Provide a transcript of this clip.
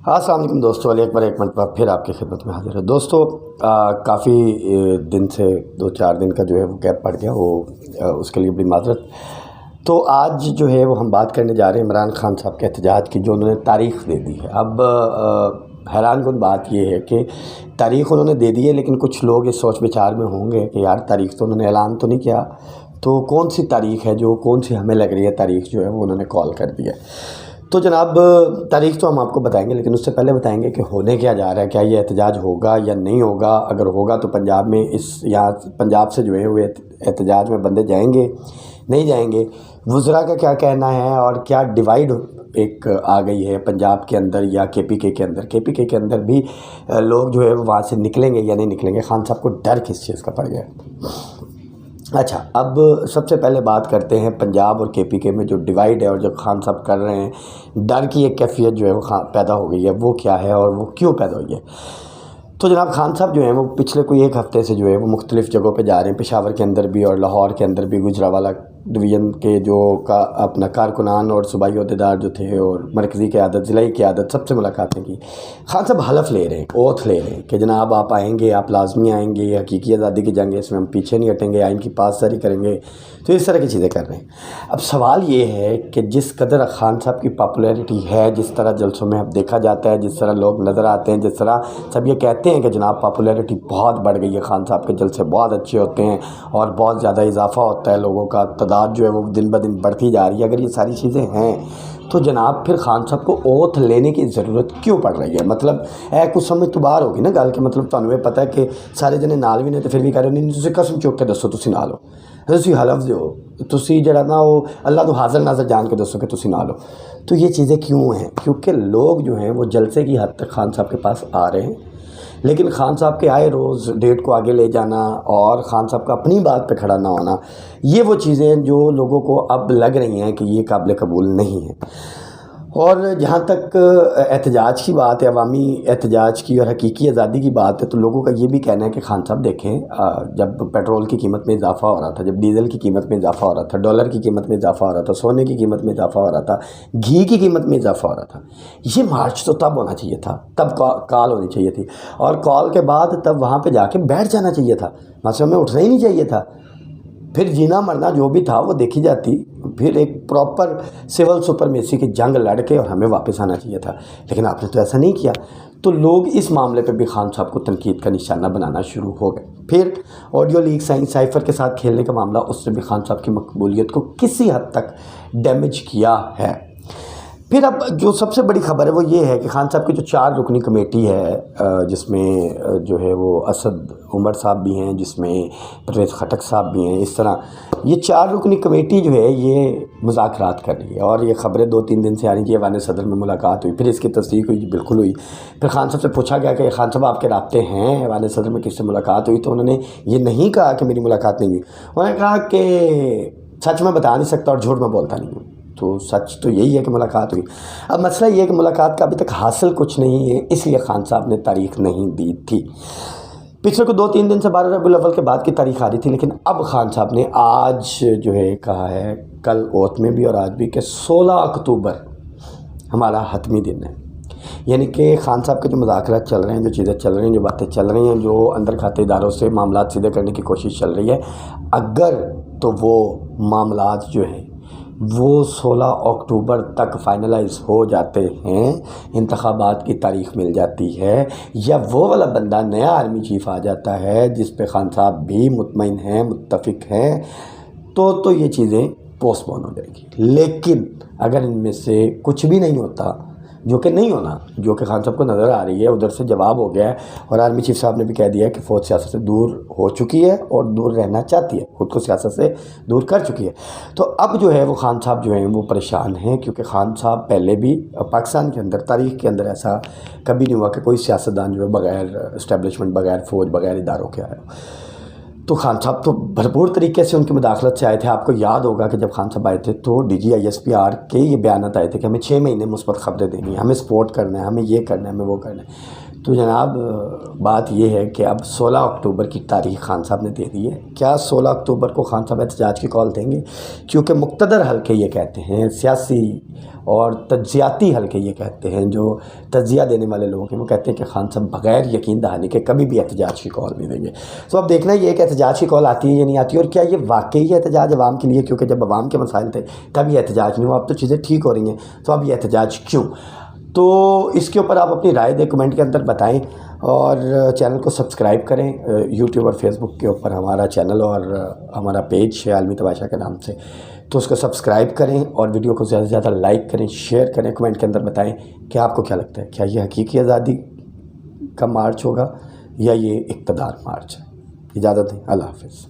السلام علیکم دوستو، علی اکبر ایک مرتبہ پھر آپ کی خدمت میں حاضر ہے۔ دوستو کافی دن سے 2-4 دن کا جو ہے وہ گیپ پڑ گیا، وہ اس کے لیے بڑی معذرت۔ تو آج جو ہے وہ ہم بات کرنے جا رہے ہیں عمران خان صاحب کے احتجاج کی، جو انہوں نے تاریخ دے دی ہے۔ اب حیران کن بات یہ ہے کہ تاریخ انہوں نے دے دی ہے، لیکن کچھ لوگ اس سوچ بچار میں ہوں گے کہ یار تاریخ تو انہوں نے اعلان تو نہیں کیا، تو کون سی تاریخ ہے جو کون سی ہمیں لگ رہی ہے تاریخ جو ہے وہ انہوں نے کال کر دی ہے۔ تو جناب تاریخ تو ہم آپ کو بتائیں گے، لیکن اس سے پہلے بتائیں گے کہ ہونے کیا جا رہا ہے، کیا یہ احتجاج ہوگا یا نہیں ہوگا۔ اگر ہوگا تو پنجاب میں یہاں پنجاب سے جو ہے وہ احتجاج میں بندے جائیں گے نہیں جائیں گے، وزراء کا کیا کہنا ہے، اور کیا ڈیوائیڈ ایک آ گئی ہے پنجاب کے اندر یا کے پی کے اندر۔ کے پی کے اندر بھی لوگ جو ہے وہاں سے نکلیں گے یا نہیں نکلیں گے، خان صاحب کو ڈر کس چیز کا پڑ گیا۔ اچھا، اب سب سے پہلے بات کرتے ہیں پنجاب اور کے پی کے میں جو ڈیوائیڈ ہے اور جو خان صاحب کر رہے ہیں، ڈر کی ایک کیفیت جو ہے وہ پیدا ہو گئی ہے، وہ کیا ہے اور وہ کیوں پیدا ہوئی ہے۔ تو جناب خان صاحب جو ہیں وہ پچھلے کوئی 1 ہفتے سے جو ہے وہ مختلف جگہوں پہ جا رہے ہیں، پشاور کے اندر بھی اور لاہور کے اندر بھی، گجرانوالہ ڈویژن کے جو اپنا کارکنان اور صوبائی عہدیدار جو تھے اور مرکزی قیادت، ضلعی قیادت، سب سے ملاقاتیں کی۔ خان صاحب حلف لے رہے ہیں، اوتھ لے رہے ہیں کہ جناب آپ آئیں گے، آپ لازمی آئیں گے، حقیقی آزادی کی جنگ ہے، اس میں ہم پیچھے نہیں ہٹیں گے، آئین کی پاسداری کریں گے۔ تو اس طرح کی چیزیں کر رہے ہیں۔ اب سوال یہ ہے کہ جس قدر خان صاحب کی پاپولیرٹی ہے، جس طرح جلسوں میں اب دیکھا جاتا ہے، جس طرح لوگ نظر آتے ہیں، جس طرح سب یہ کہتے ہیں کہ جناب پاپولیرٹی بہت بڑھ گئی ہے، خان صاحب کے جلسے بہت اچھے ہوتے ہیں اور بہت زیادہ اضافہ ہوتا ہے، لوگوں کا تعداد جو ہے وہ دن بدن بڑھتی جا رہی ہے۔ اگر یہ ساری چیزیں ہیں تو جناب پھر خان صاحب کو اوتھ لینے کی ضرورت کیوں پڑ رہی ہے؟ مطلب کچھ سمجھ تو باہر ہوگی نا گل کہ مطلب تمہیں پتہ ہے کہ سارے جنے نال بھی نے تو پھر بھی کہہ رہے نہیں تسی قسم چک کے دسو تسی نال ہو، تسی حلف دیو، تسی جڑا نا وہ اللہ تو حاضر ناظر جان کے دسو کہ تسی نال ہو۔ تو یہ چیزیں کیوں ہیں؟ کیونکہ لوگ جو ہیں وہ جلسے کی حد تک خان صاحب کے پاس آ رہے ہیں، لیکن خان صاحب کے آئے روز ڈیٹ کو آگے لے جانا اور خان صاحب کا اپنی بات پہ کھڑا نہ ہونا، یہ وہ چیزیں ہیں جو لوگوں کو اب لگ رہی ہیں کہ یہ قابل قبول نہیں ہیں۔ اور جہاں تک احتجاج کی بات ہے، عوامی احتجاج کی اور حقیقی آزادی کی بات ہے، تو لوگوں کا یہ بھی کہنا ہے کہ خان صاحب دیکھیں، جب پیٹرول کی قیمت میں اضافہ ہو رہا تھا، جب ڈیزل کی قیمت میں اضافہ ہو رہا تھا، ڈالر کی قیمت میں اضافہ ہو رہا تھا، سونے کی قیمت میں اضافہ ہو رہا تھا، گھی کی قیمت میں اضافہ ہو رہا تھا، یہ مارچ تو تب ہونا چاہیے تھا، تب کال ہونی چاہیے تھی، اور کال کے بعد تب وہاں پہ جا کے بیٹھ جانا چاہیے تھا، مسئلہ میں اٹھنا ہی نہیں چاہیے تھا، پھر جینا مرنا جو بھی تھا وہ دیکھی جاتی، پھر ایک پراپر سول سپرمیسی کی جنگ لڑ کے اور ہمیں واپس آنا چاہیے تھا، لیکن آپ نے تو ایسا نہیں کیا۔ تو لوگ اس معاملے پہ بھی خان صاحب کو تنقید کا نشانہ بنانا شروع ہو گئے۔ پھر آڈیو لیک سائفر کے ساتھ کھیلنے کا معاملہ، اس نے بھی خان صاحب کی مقبولیت کو کسی حد تک ڈیمیج کیا ہے۔ پھر اب جو سب سے بڑی خبر ہے وہ یہ ہے کہ خان صاحب کی جو 4 رکنی کمیٹی ہے، جس میں جو ہے وہ اسد عمر صاحب بھی ہیں، جس میں پرویز خٹک صاحب بھی ہیں، اس طرح یہ 4 رکنی کمیٹی جو ہے یہ مذاکرات کر رہی ہے، اور یہ خبریں 2-3 دن سے آ رہی ہیں۔ ایوان صدر میں ملاقات ہوئی، پھر اس کی تصدیق ہوئی، بالکل ہوئی۔ پھر خان صاحب سے پوچھا گیا کہ خان صاحب آپ کے رابطے ہیں، ایوان صدر میں کس سے ملاقات ہوئی؟ تو انہوں نے یہ نہیں کہا کہ میری ملاقات نہیں ہوئی، انہوں نے کہا کہ سچ میں بتا نہیں سکتا اور جھوٹ میں بولتا نہیں ہوں۔ تو سچ تو یہی ہے کہ ملاقات ہوئی۔ اب مسئلہ یہ ہے کہ ملاقات کا ابھی تک حاصل کچھ نہیں ہے، اس لیے خان صاحب نے تاریخ نہیں دی تھی۔ پچھلے کو 2-3 دن سے 12 ربیع الاول کے بعد کی تاریخ آ رہی تھی، لیکن اب خان صاحب نے آج جو ہے کہا ہے، کل اوتھ میں بھی اور آج بھی، کہ 16 اکتوبر ہمارا حتمی دن ہے۔ یعنی کہ خان صاحب کے جو مذاکرات چل رہے ہیں، جو چیزیں چل رہی ہیں، جو باتیں چل رہی ہیں، جو اندر کھاتے اداروں سے معاملات سیدھے کرنے کی کوشش چل رہی ہے، اگر تو وہ معاملات جو ہیں وہ 16 اکتوبر تک فائنلائز ہو جاتے ہیں، انتخابات کی تاریخ مل جاتی ہے، یا وہ والا بندہ نیا آرمی چیف آ جاتا ہے جس پہ خان صاحب بھی مطمئن ہیں، متفق ہیں، تو یہ چیزیں پوسٹ پون ہو جائے گی۔ لیکن اگر ان میں سے کچھ بھی نہیں ہوتا، جو کہ نہیں ہونا، جو کہ خان صاحب کو نظر آ رہی ہے، ادھر سے جواب ہو گیا ہے، اور آرمی چیف صاحب نے بھی کہہ دیا ہے کہ فوج سیاست سے دور ہو چکی ہے اور دور رہنا چاہتی ہے، خود کو سیاست سے دور کر چکی ہے۔ تو اب جو ہے وہ خان صاحب جو ہیں وہ پریشان ہیں، کیونکہ خان صاحب پہلے بھی پاکستان کے اندر، تاریخ کے اندر ایسا کبھی نہیں ہوا کہ کوئی سیاستدان جو ہے بغیر اسٹیبلشمنٹ، بغیر فوج، بغیر اداروں کے آیا ہو۔ تو خان صاحب تو بھرپور طریقے سے ان کی مداخلت سے آئے تھے۔ آپ کو یاد ہوگا کہ جب خان صاحب آئے تھے تو ڈی جی ISPR کے یہ بیانات آئے تھے کہ ہمیں 6 مہینے مثبت خبریں دینی ہیں، ہمیں سپورٹ کرنا ہے، ہمیں یہ کرنا ہے، ہمیں وہ کرنا ہے۔ تو جناب بات یہ ہے کہ اب 16 اکتوبر کی تاریخ خان صاحب نے دے دی ہے. کیا 16 اکتوبر کو خان صاحب احتجاج کی کال دیں گے؟ کیونکہ مقتدر حلقے یہ کہتے ہیں، سیاسی اور تجزیاتی حلقے یہ کہتے ہیں، جو تجزیہ دینے والے لوگ ہیں وہ کہتے ہیں کہ خان صاحب بغیر یقین دہانی کے کبھی بھی احتجاج کی کال نہیں دیں گے. تو اب دیکھنا یہ کہ احتجاج کی کال آتی ہے یا نہیں آتی، اور کیا یہ واقعی احتجاج عوام کے لیے، کیونکہ جب عوام کے مسائل تھے تب یہ احتجاج نہیں ہوا، اب تو چیزیں ٹھیک ہو رہی ہیں تو اب یہ احتجاج کیوں؟ تو اس کے اوپر آپ اپنی رائے دیں، کمنٹ کے اندر بتائیں، اور چینل کو سبسکرائب کریں. یوٹیوب اور فیس بک کے اوپر ہمارا چینل اور ہمارا پیج ہے عالمی تماشا کے نام سے، تو اس کو سبسکرائب کریں اور ویڈیو کو زیادہ سے زیادہ لائک کریں، شیئر کریں. کمنٹ کے اندر بتائیں کہ آپ کو کیا لگتا ہے، کیا یہ حقیقی آزادی کا مارچ ہوگا یا یہ اقتدار مارچ ہے. اجازت دیں، اللہ حافظ.